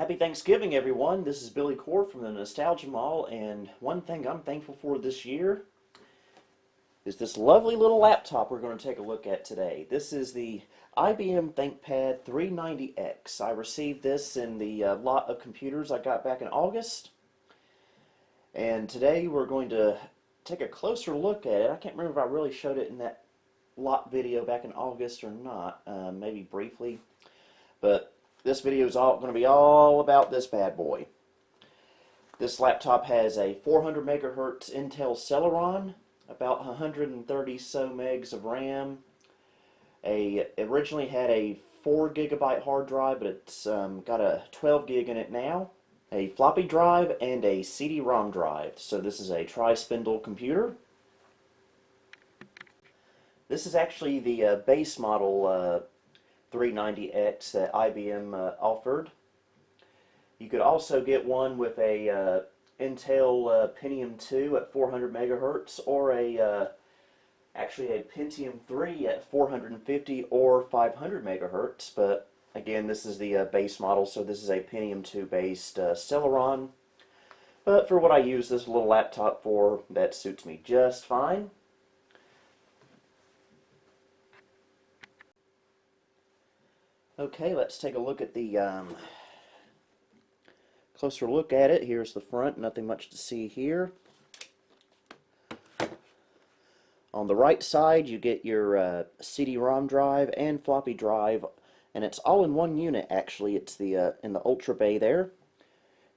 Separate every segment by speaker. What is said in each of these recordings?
Speaker 1: Happy Thanksgiving, everyone. This is Billy Core from the Nostalgia Mall, and one thing I'm thankful for this year is this lovely little laptop we're going to take a look at today. This is the IBM ThinkPad 390X. I received this in the lot of computers I got back in August, and today we're going to take a closer look at it. I can't remember if I really showed it in that lot video back in August or not, maybe briefly, but this video is going to be all about this bad boy. This laptop has a 400 megahertz Intel Celeron, about 130 so megs of RAM. It originally had a 4 gigabyte hard drive, but it's got a 12 gig in it now. A floppy drive and a CD-ROM drive. So this is a tri-spindle computer. This is actually the base model 390X that IBM offered. You could also get one with a Intel Pentium 2 at 400 megahertz, or actually a Pentium 3 at 450 or 500 megahertz. But again, this is the base model, so this is a Pentium 2 based Celeron. But for what I use this little laptop for, that suits me just fine. Okay, let's take a look at the closer look at it. Here's the front, nothing much to see here. On the right side you get your CD-ROM drive and floppy drive, and it's all in one unit actually. It's the in the Ultra Bay there.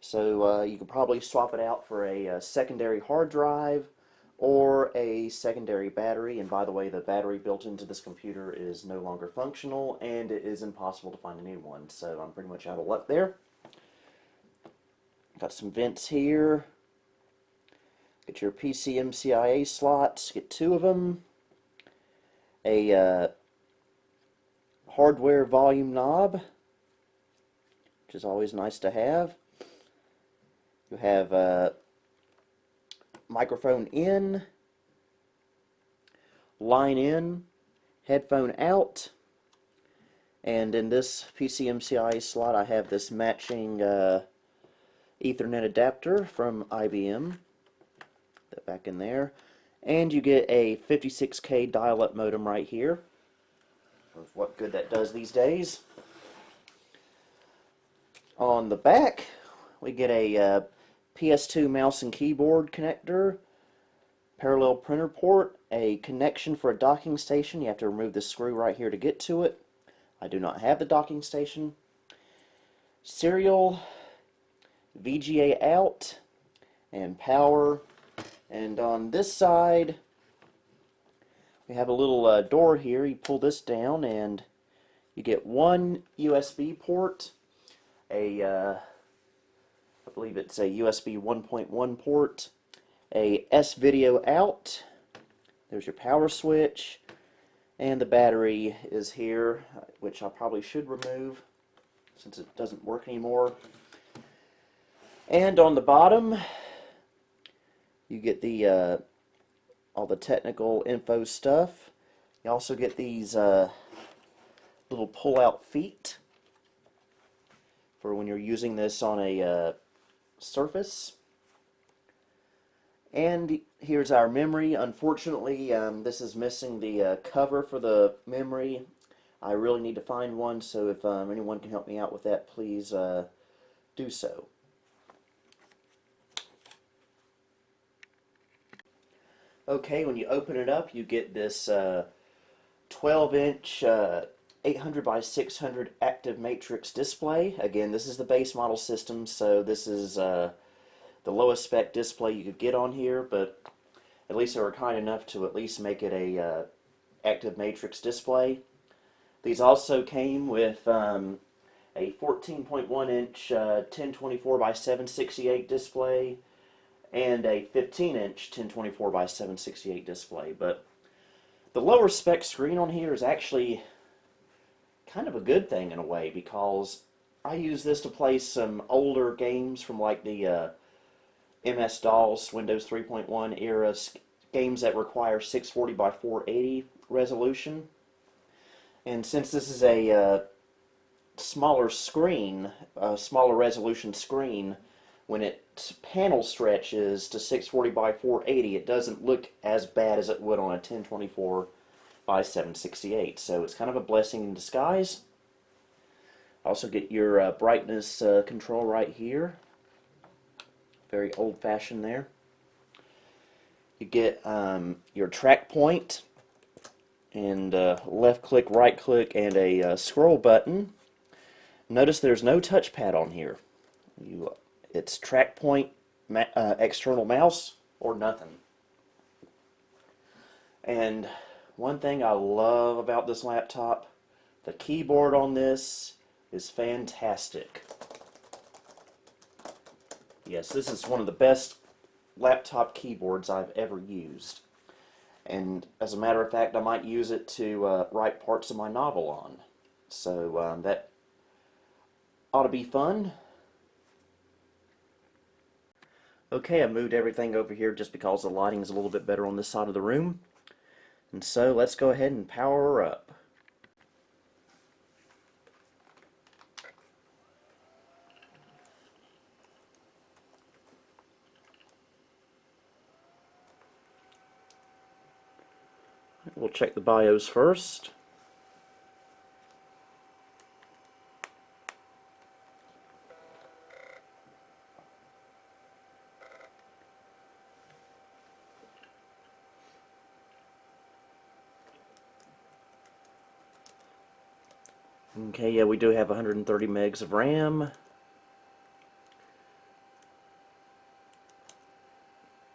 Speaker 1: So you could probably swap it out for a secondary hard drive or a secondary battery. And by the way, the battery built into this computer is no longer functional, and it is impossible to find a new one, so I'm pretty much out of luck there. Got some vents here. Get your PCMCIA slots, get 2 of them. A hardware volume knob, which is always nice to have. You have microphone in, line in, headphone out, and in this PCMCIA slot I have this matching Ethernet adapter from IBM. Put that back in there, and you get a 56K dial-up modem right here. Of what good that does these days. On the back we get a PS2 mouse and keyboard connector, parallel printer port, a connection for a docking station. You have to remove the screw right here to get to it. I do not have the docking station. Serial, VGA out, and power. And on this side we have a little door here. You pull this down and you get one USB port, I believe it's a USB 1.1 port, a S-video out, there's your power switch, and the battery is here, which I probably should remove since it doesn't work anymore. And on the bottom you get the all the technical info stuff. You also get these little pull-out feet for when you're using this on a surface. And here's our memory. Unfortunately, this is missing the cover for the memory. I really need to find one, so if anyone can help me out with that, please do so. Okay, when you open it up, you get this 12-inch 800 by 600 active matrix display. Again, this is the base model system, so this is the lowest spec display you could get on here, but at least they were kind enough to at least make it a active matrix display. These also came with a 14.1-inch 1024 by 768 display and a 15-inch 1024 by 768 display. But the lower spec screen on here is actually kind of a good thing in a way, because I use this to play some older games from like the MS-DOS, Windows 3.1 era games that require 640 by 480 resolution. And since this is a smaller screen, a smaller resolution screen, when its panel stretches to 640 by 480, it doesn't look as bad as it would on a 1024 by 768. So it's kind of a blessing in disguise. Also get your brightness control right here. Very old-fashioned there. You get your track point and left click, right click, and a scroll button. Notice there's no touchpad on here. It's track point, external mouse, or nothing. And one thing I love about this laptop, the keyboard on this is fantastic. Yes, this is one of the best laptop keyboards I've ever used. And as a matter of fact, I might use it to write parts of my novel on. So that ought to be fun. Okay, I moved everything over here just because the lighting is a little bit better on this side of the room. And so let's go ahead and power her up. We'll check the BIOS first. Okay, yeah, we do have 130 megs of RAM.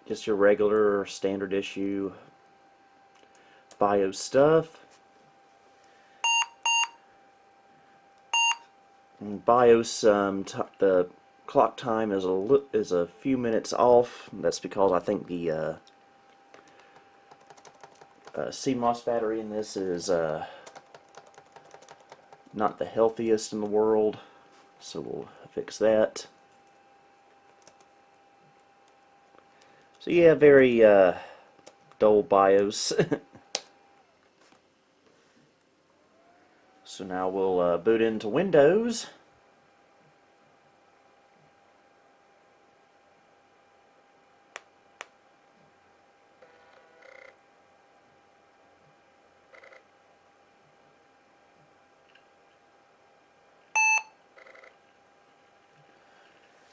Speaker 1: Just your regular standard issue BIOS stuff. And BIOS, the clock time is a few minutes off. That's because I think the CMOS battery in this is not the healthiest in the world, so we'll fix that. So yeah, very dull BIOS. So now we'll boot into Windows.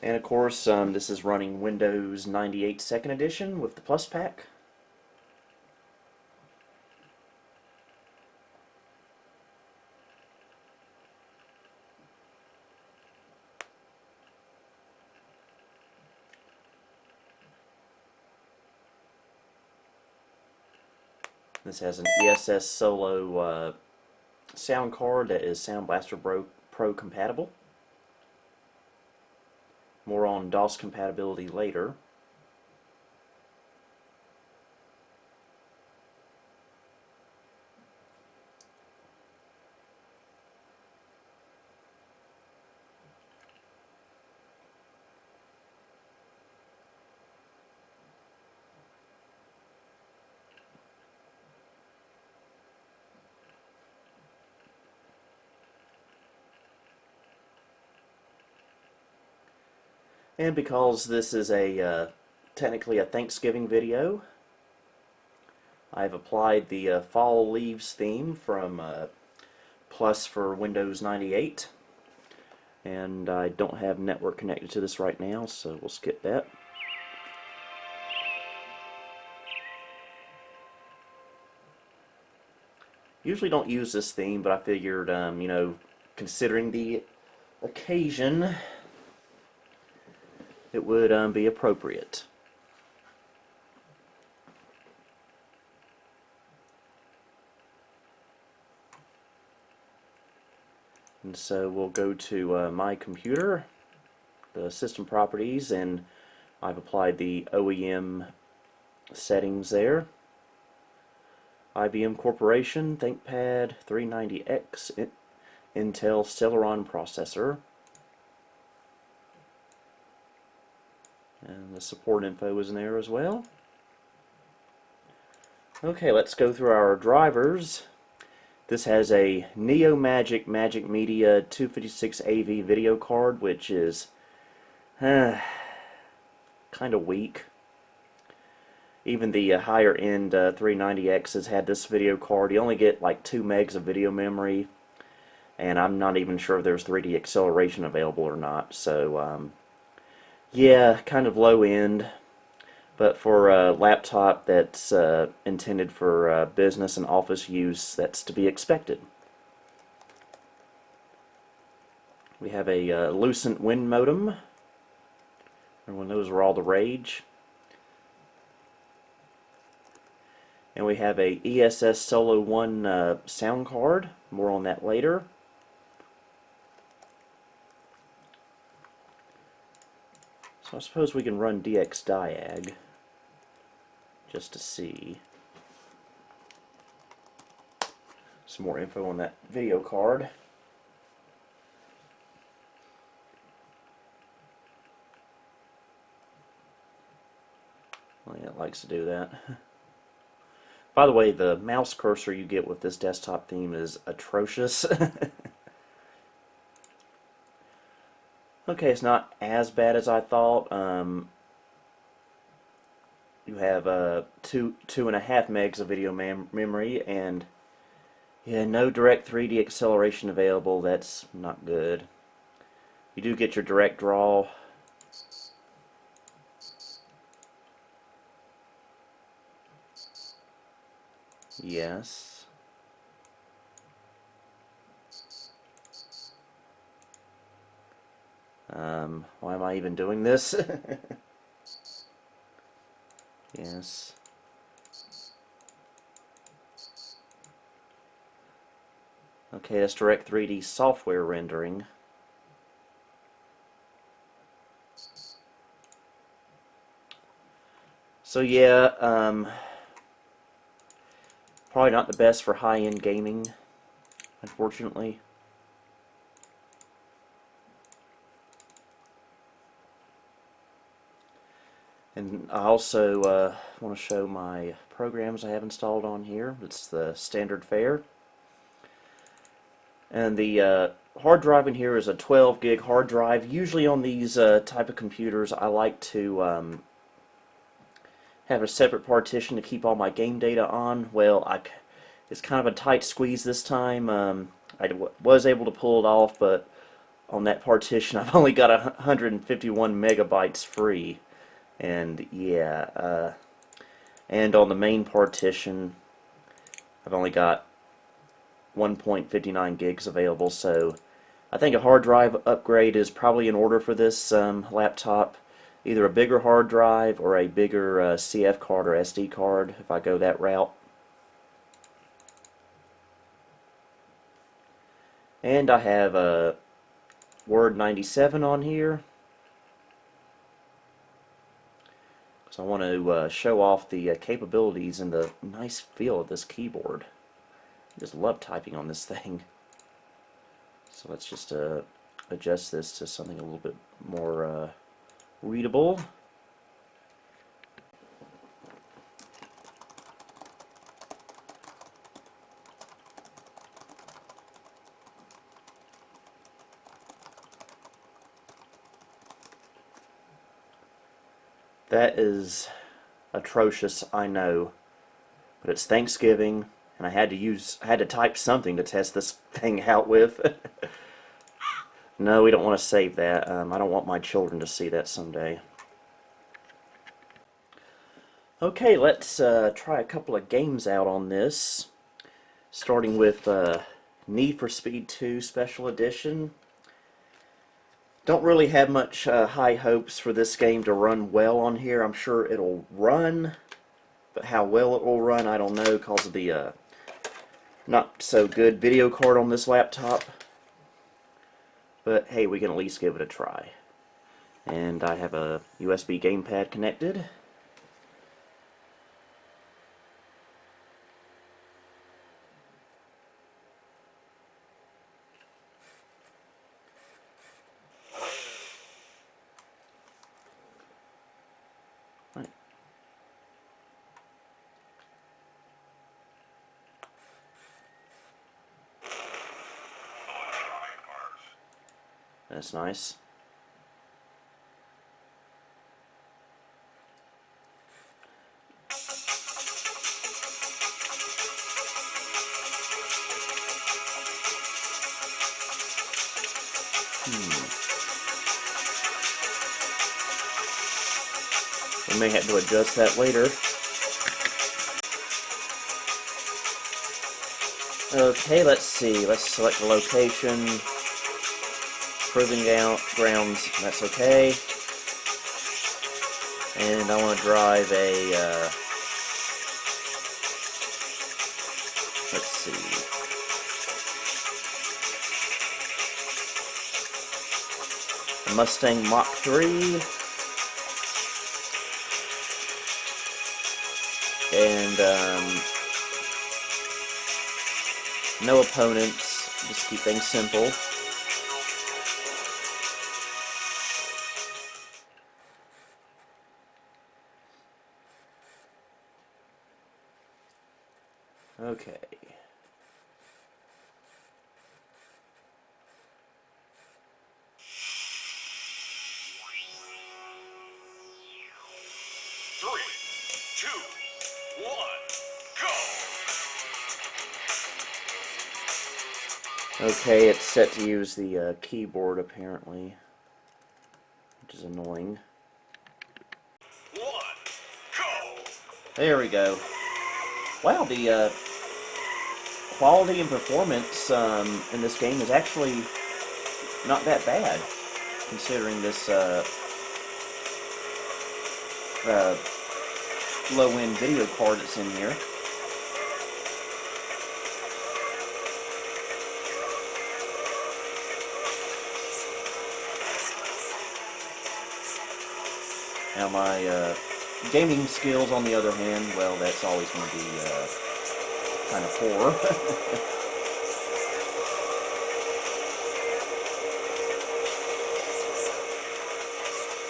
Speaker 1: And of course, this is running Windows 98 2nd Edition with the Plus Pack. This has an ESS Solo sound card that is Sound Blaster Pro compatible. More on DOS compatibility later. And because this is technically a Thanksgiving video, I've applied the Fall Leaves theme from Plus for Windows 98. And I don't have network connected to this right now, so we'll skip that. Usually don't use this theme, but I figured, you know, considering the occasion, it would be appropriate. And so we'll go to my computer, the system properties, and I've applied the OEM settings there. IBM Corporation, ThinkPad 390X, Intel Celeron processor. And the support info is in there as well. Okay, let's go through our drivers. This has a Neo Magic Media 256 AV video card, which is kind of weak. Even the higher end 390Xs had this video card. You only get like 2 megs of video memory, and I'm not even sure if there's 3D acceleration available or not. So yeah, kind of low end, but for a laptop that's intended for business and office use, that's to be expected. We have a Lucent Wind modem. Everyone knows we're all the rage. And we have a ESS Solo 1 sound card. More on that later. So I suppose we can run DXDiag just to see some more info on that video card. Well, yeah, it likes to do that. By the way, the mouse cursor you get with this desktop theme is atrocious. Okay, it's not as bad as I thought. You have 2.5 megs of video memory, and yeah, no direct 3D acceleration available. That's not good. You do get your direct draw. Yes. Why am I even doing this? Yes. Okay, that's direct 3D software rendering. So yeah, probably not the best for high-end gaming, unfortunately. And I also want to show my programs I have installed on here. It's the standard fare. And the hard drive in here is a 12 gig hard drive. Usually on these type of computers, I like to have a separate partition to keep all my game data on. Well, it's kind of a tight squeeze this time. I was able to pull it off, but on that partition, I've only got 151 megabytes free. And yeah, and on the main partition, I've only got 1.59 gigs available, so I think a hard drive upgrade is probably in order for this laptop. Either a bigger hard drive or a bigger CF card or SD card if I go that route. And I have a Word 97 on here. So I want to show off the capabilities and the nice feel of this keyboard. I just love typing on this thing. So let's just adjust this to something a little bit more readable. That is atrocious, I know, but it's Thanksgiving, and I had to type something to test this thing out with. No, we don't want to save that. I don't want my children to see that someday. Okay, let's try a couple of games out on this, starting with Need for Speed 2 Special Edition. Don't really have much high hopes for this game to run well on here. I'm sure it'll run, but how well it will run, I don't know because of the not so good video card on this laptop. But hey, we can at least give it a try. And I have a USB gamepad connected. That's nice. We may have to adjust that later. Okay, let's see. Let's select the location. Proving grounds, that's okay. And I want to drive a, let's see. A Mustang Mach 3. And, no opponents, just keep things simple. Okay.
Speaker 2: Three, two, one, go!
Speaker 1: Okay, it's set to use the keyboard apparently, which is annoying.
Speaker 2: One, go!
Speaker 1: There we go. Wow, the quality and performance in this game is actually not that bad, considering this low-end video card that's in here. Now my gaming skills, on the other hand, well, that's always going to be kind of poor.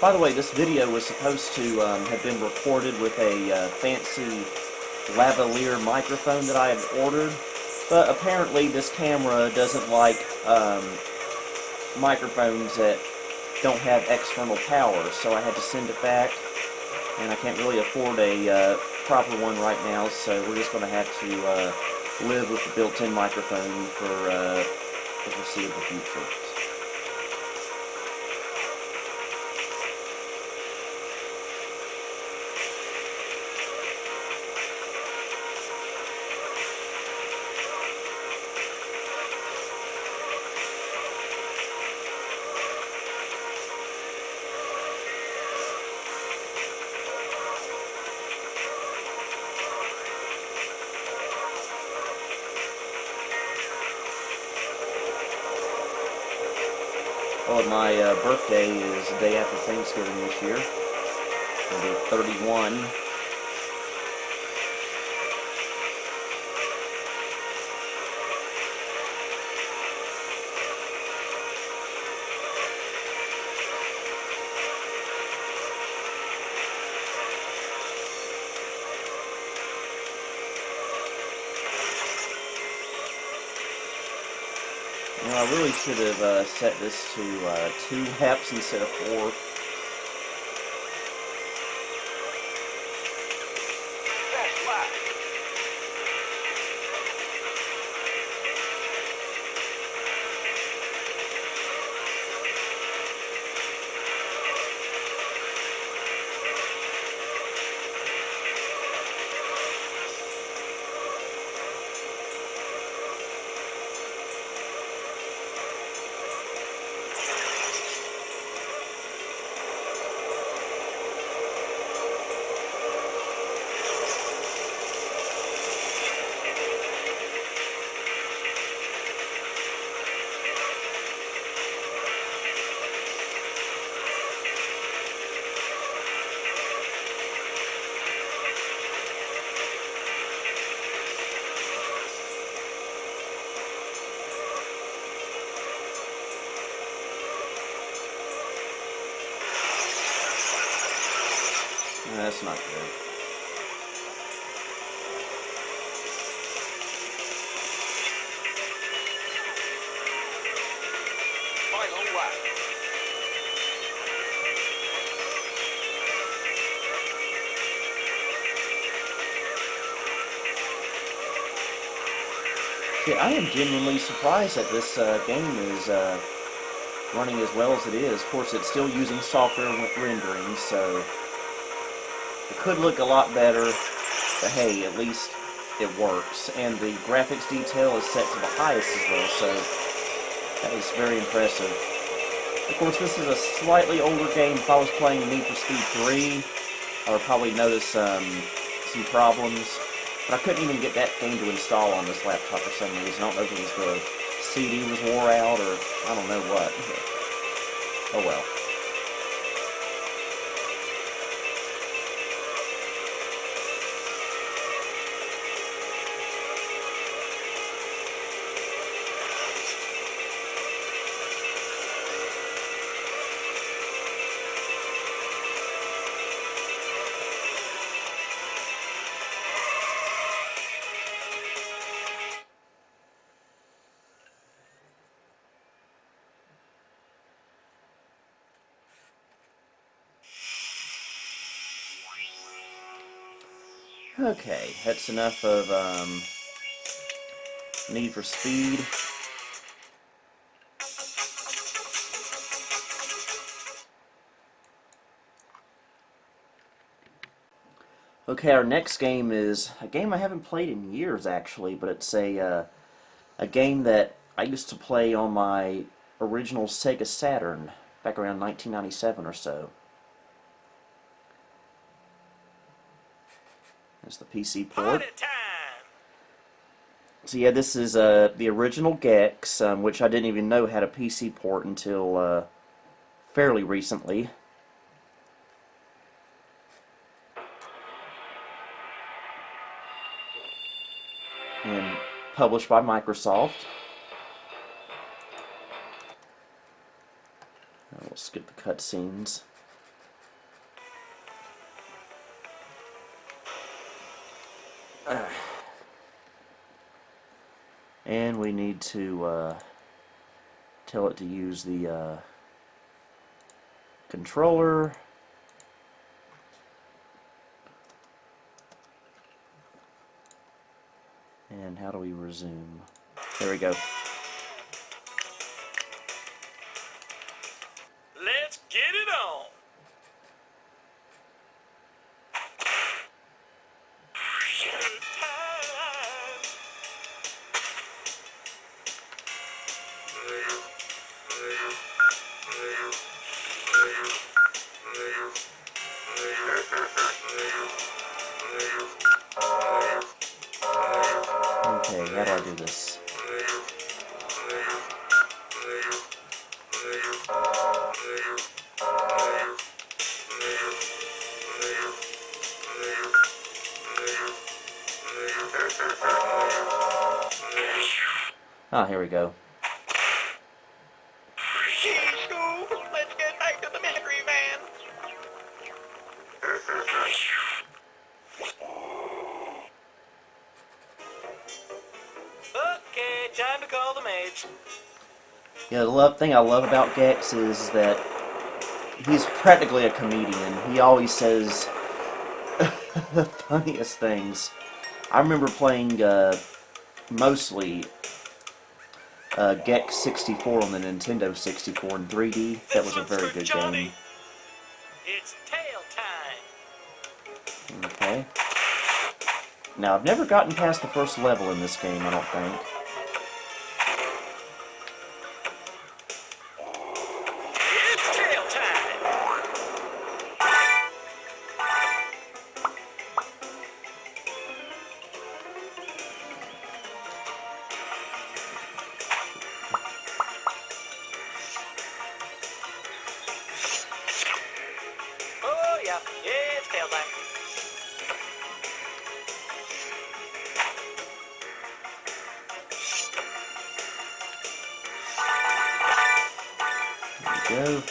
Speaker 1: By the way, this video was supposed to have been recorded with a fancy lavalier microphone that I had ordered, but apparently this camera doesn't like microphones that don't have external power, so I had to send it back, and I can't really afford a proper one right now, so we're just going to have to live with the built-in microphone for the foreseeable future. Well, my birthday is the day after Thanksgiving this year. I'll be 31. You know, I really should have set this to 2 laps instead of 4.
Speaker 2: Fast lap.
Speaker 1: That's not good.
Speaker 2: Final lap.
Speaker 1: See, I am genuinely surprised that this game is running as well as it is. Of course, it's still using software rendering, so it could look a lot better, but hey, at least it works. And the graphics detail is set to the highest as well, so that is very impressive. Of course, this is a slightly older game. If I was playing Need for Speed 3, I would probably notice some problems. But I couldn't even get that game to install on this laptop for some reason. I don't know if it was the CD was wore out or I don't know what. Oh well. Okay, that's enough of Need for Speed. Okay, our next game is a game I haven't played in years, actually, but it's a game that I used to play on my original Sega Saturn back around 1997 or so. There's the PC port. So yeah, this is the original Gex, which I didn't even know had a PC port until fairly recently. And published by Microsoft. We'll skip the cutscenes. And we need to tell it to use the controller. And how do we resume? There we go.
Speaker 2: Let's get it on.
Speaker 1: Okay, how do I do this? Ah, here we go.
Speaker 2: Let's get back to the mystery van. Okay, time to call the maids.
Speaker 1: Yeah, the thing I love about Gex is that he's practically a comedian. He always says the funniest things. I remember playing mostly Gex 64 on the Nintendo 64 in 3D. That was a very good game.
Speaker 2: It's tail time.
Speaker 1: Okay. Now, I've never gotten past the first level in this game, I don't think.
Speaker 2: It's tail time. Oh yeah, it's tail time.
Speaker 1: There we go.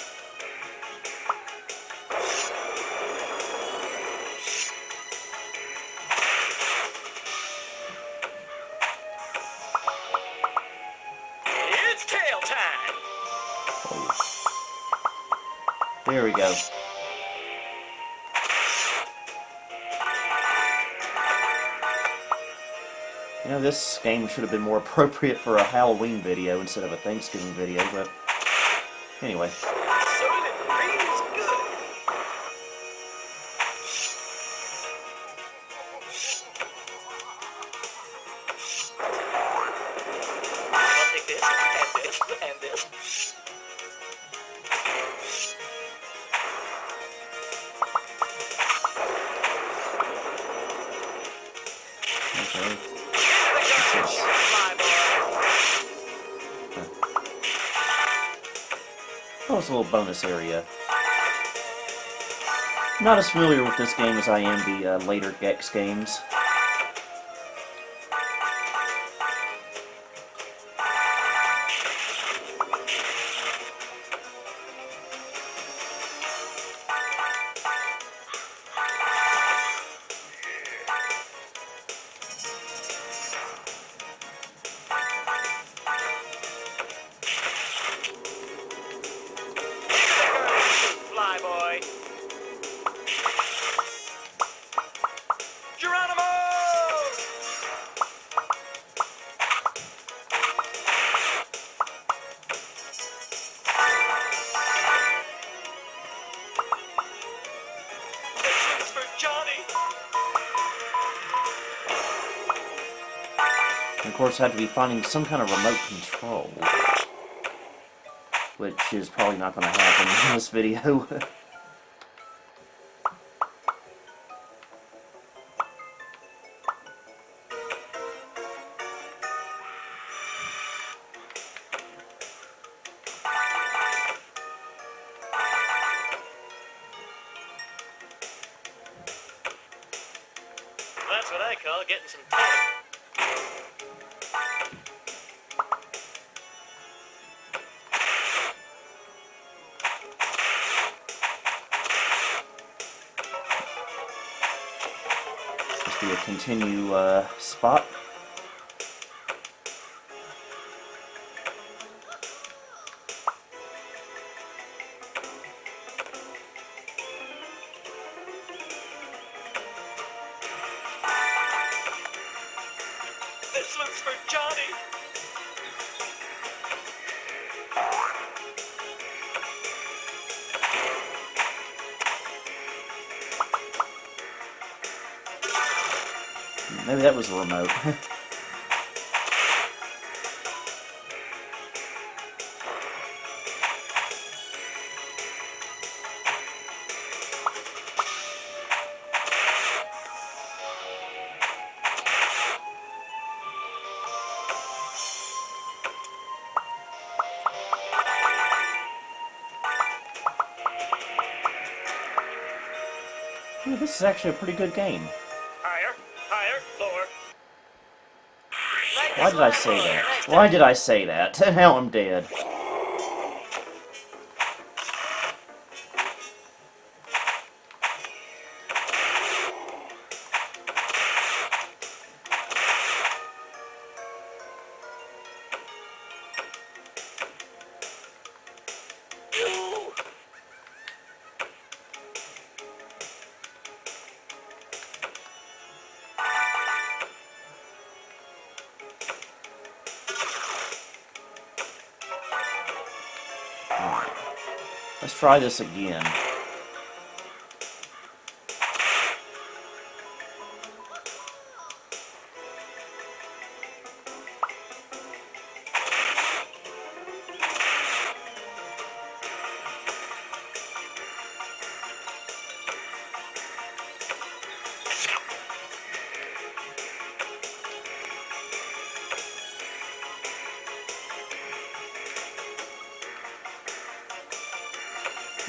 Speaker 2: It's tail time.
Speaker 1: Oh. There we go. You know, this game should have been more appropriate for a Halloween video instead of a Thanksgiving video, but anyway.
Speaker 2: Soylent Green is good. I'll take this, and this, and this.
Speaker 1: Okay.
Speaker 2: Fly, boy.
Speaker 1: Oh, it's a little bonus area. Not as familiar with this game as I am the later Gex games.
Speaker 2: Fly, boy. Geronimo! This is for Johnny.
Speaker 1: And of course, I had to be finding some kind of remote control, which is probably not going to happen in this video.
Speaker 2: That's what I call getting some time.
Speaker 1: Must be a continue spot.
Speaker 2: This one's for Johnny.
Speaker 1: Maybe that was a remote. Yeah, this is actually a pretty good game.
Speaker 2: Higher, higher, lower.
Speaker 1: Why did I say that? Why did I say that? Now I'm dead. Alright. Let's try this again.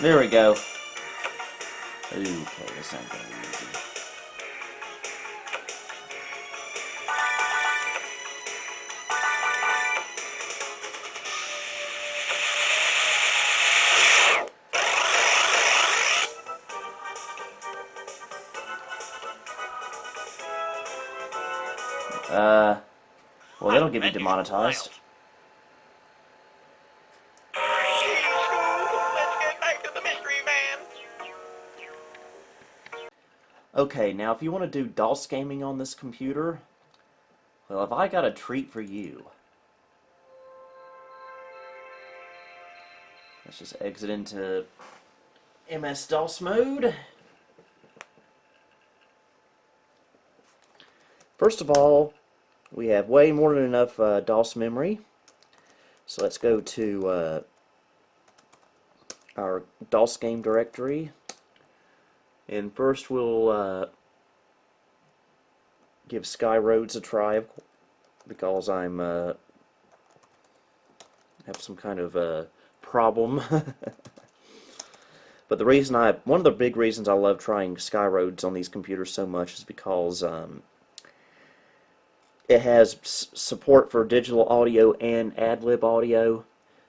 Speaker 1: There we go. Okay, this ain't gonna be easy. Well, that'll get me demonetized.
Speaker 2: Let's get back to the mystery van.
Speaker 1: Okay, now if you want to do DOS gaming on this computer, Well, have I got a treat for you? Let's just exit into MS-DOS mode. First of all, we have way more than enough DOS memory. So let's go to our DOS game directory. And first we'll give Skyroads a try, because I'm have some kind of problem. But one of the big reasons I love trying Skyroads on these computers so much is because it has support for digital audio and ad-lib audio.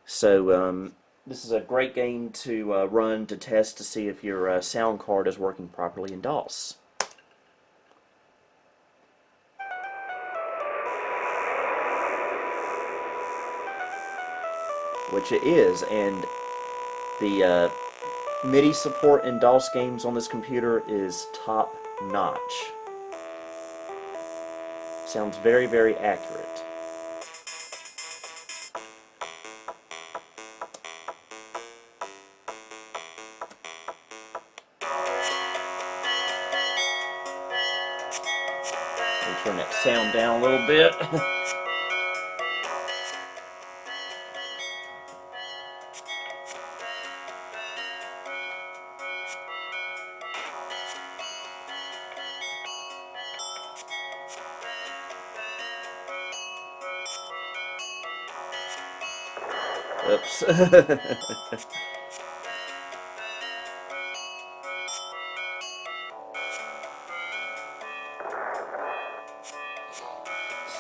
Speaker 1: So this is a great game to run to test to see if your sound card is working properly in DOS. Which it is, and the MIDI support in DOS games on this computer is top notch. Sounds very, very accurate. Let me turn that sound down a little bit. Oops.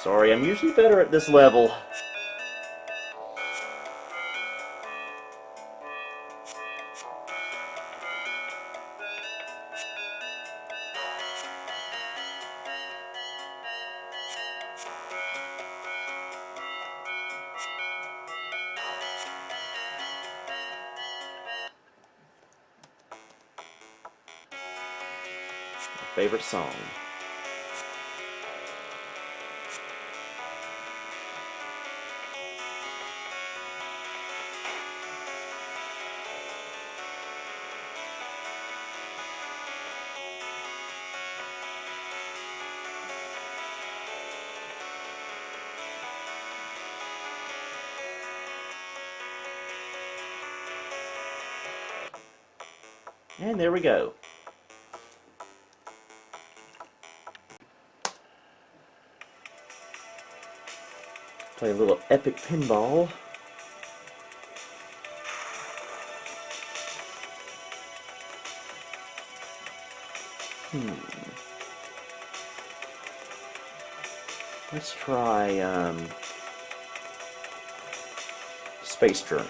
Speaker 1: Sorry, I'm usually better at this level. Favorite song. And there we go. Play a little epic pinball. Let's try Space Journey.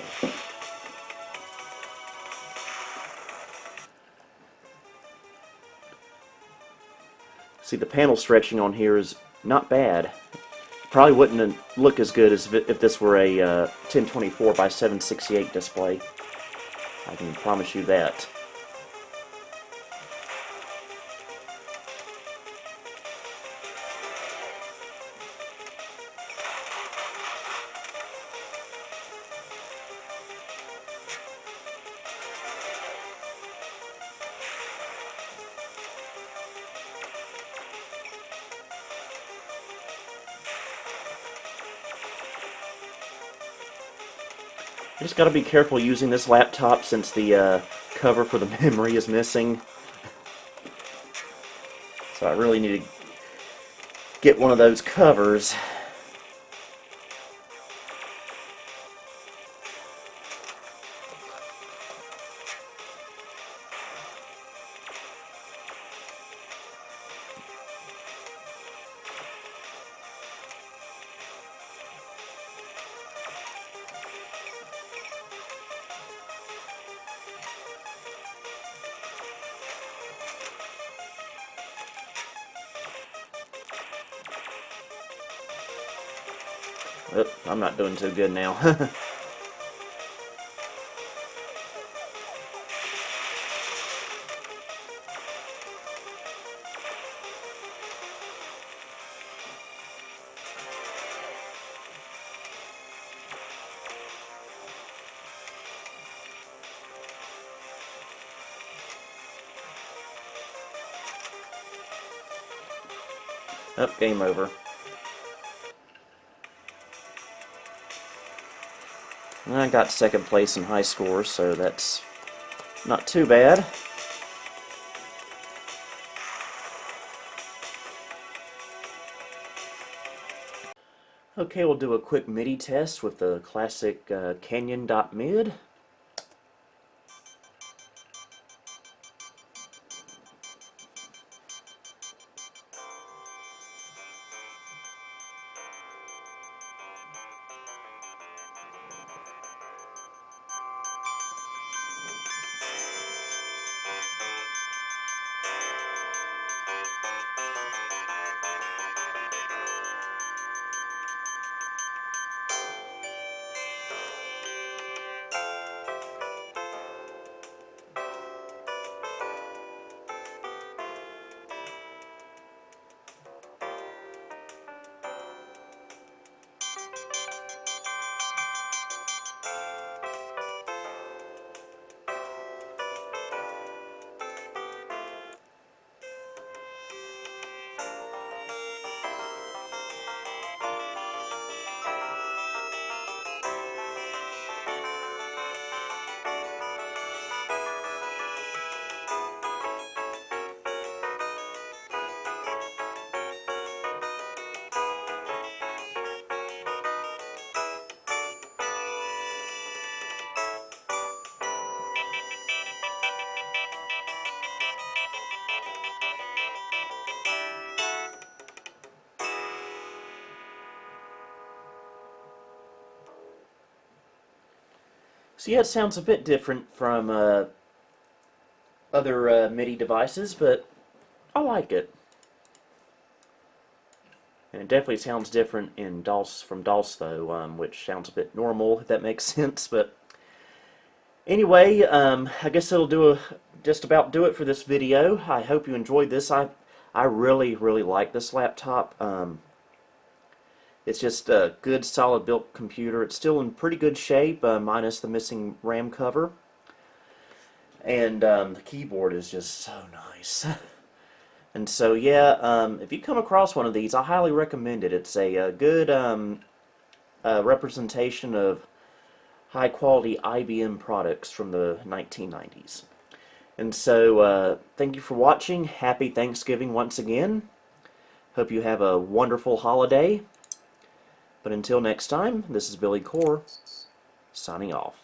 Speaker 1: See, the panel stretching on here is not bad. Probably wouldn't look as good as if this were a 1024 by 768 display. I can promise you that. You just got to be careful using this laptop since the cover for the memory is missing. So I really need to get one of those covers. Oop, I'm not doing too good now. Oh, game over. I got second place in high score, so that's not too bad. Okay, we'll do a quick MIDI test with the classic Canyon.mid. So yeah, it sounds a bit different from other MIDI devices, but I like it. And it definitely sounds different in from DOS though, which sounds a bit normal, if that makes sense. But anyway, I guess it'll just about do it for this video. I hope you enjoyed this. I really like this laptop. It's just a good, solid built computer. It's still in pretty good shape, minus the missing RAM cover. And the keyboard is just so nice. And so, yeah, if you come across one of these, I highly recommend it. It's a good representation of high-quality IBM products from the 1990s. And so, thank you for watching. Happy Thanksgiving once again. Hope you have a wonderful holiday. But until next time, this is Billy Core, signing off.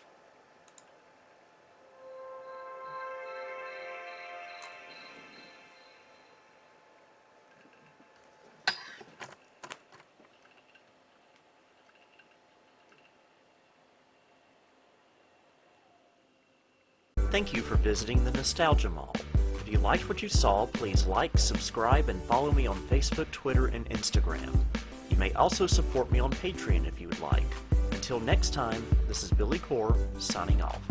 Speaker 1: Thank you for visiting the Nostalgia Mall. If you liked what you saw, please like, subscribe, and follow me on Facebook, Twitter, and Instagram. You may also support me on Patreon if you would like. Until next time, this is Billy Core, signing off.